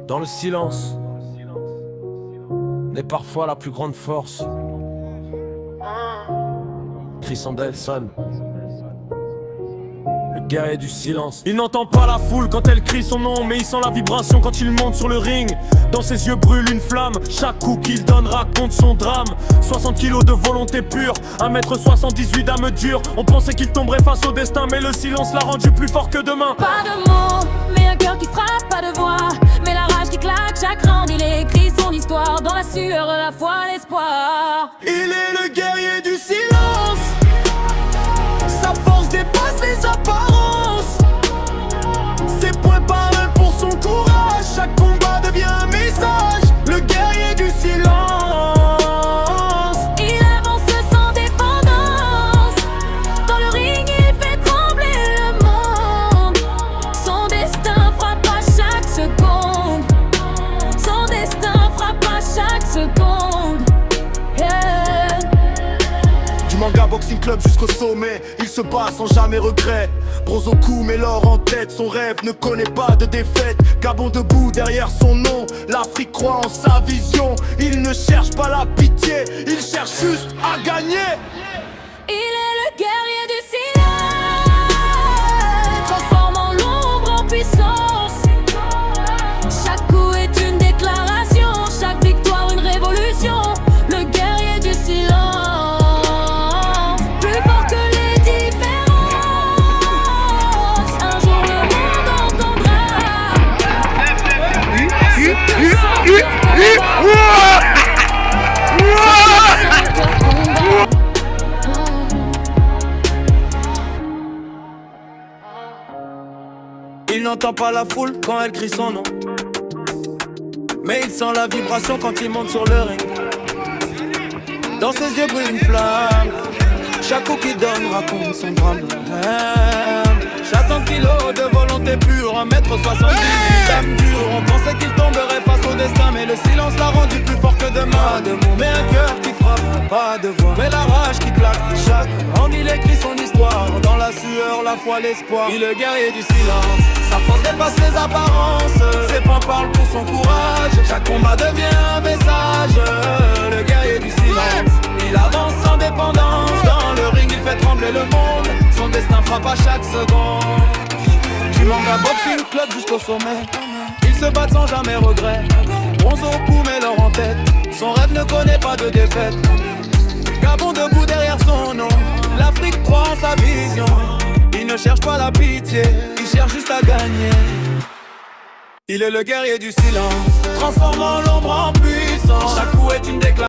Dans le silence n'est parfois la plus grande force. Chris Andelson, le guerrier du silence. Il n'entend pas la foule quand elle crie son nom, mais il sent la vibration quand il monte sur le ring. Dans ses yeux brûle une flamme, chaque coup qu'il donne raconte son drame. 60 kilos de volonté pure, 1m78 d'âme dure. On pensait qu'il tomberait face au destin, mais le silence l'a rendu plus fort que demain. Pas de mots, mais un cœur qui frappe, pas de voix, mais la rage qui claque chaque round. Il écrit son histoire dans la sueur, la foi, l'espoir. Il est le guerrier du silence. Sa force dépasse les apparences. Ses points parlent pour son courage. Chaque combat devient un message. Le guerrier du silence. Il avance sans dépendance. Dans le ring il fait trembler le monde. Son destin frappe à chaque seconde. Son destin frappe à chaque seconde. Yeah. Du manga boxing club jusqu'au sommet, il se bat sans jamais regret. Bronze au cou mais l'or en tête, son rêve ne connaît pas de défaite. Gabon debout derrière son nom, l'Afrique croit en sa vision. Il ne cherche pas la pitié, il cherche juste à gagner. Il est le guerrier du silence, transformant l'ombre en puissance. Chaque coup est une déclaration, chaque victoire une révolution. Le guerrier du silence, plus fort que les différences. Un jour le monde entendra. Il n'entend pas la foule quand elle crie son nom, mais il sent la vibration quand il monte sur le ring. Dans ses yeux brûle une flamme, chaque coup qu'il donne raconte son drame. 60 kilos de volonté pure, 1m78 d'âme dure. On pensait qu'il tomberait face au destin, mais le silence l'a rendu plus fort que demain. Pas de mots, mais un cœur qui frappe, pas de voix, mais la rage qui claque. Chaque round il écrit son histoire, dans la sueur, la foi, l'espoir. Il est le guerrier du silence, sa force dépasse les apparences. Ses points parlent pour son courage, chaque combat devient un message. Le guerrier du silence, il avance sans dépendance. Dans le ring il fait trembler le monde, son destin frappe à chaque seconde. Du manga boxing club jusqu'au sommet, il se bat sans jamais regret. Bronze au cou mais l'or en tête, son rêve ne connaît pas de défaite. Gabon debout derrière son nom, l'Afrique croit en sa vision. Il ne cherche pas la pitié, il cherche juste à gagner. Il est le guerrier du silence, transformant l'ombre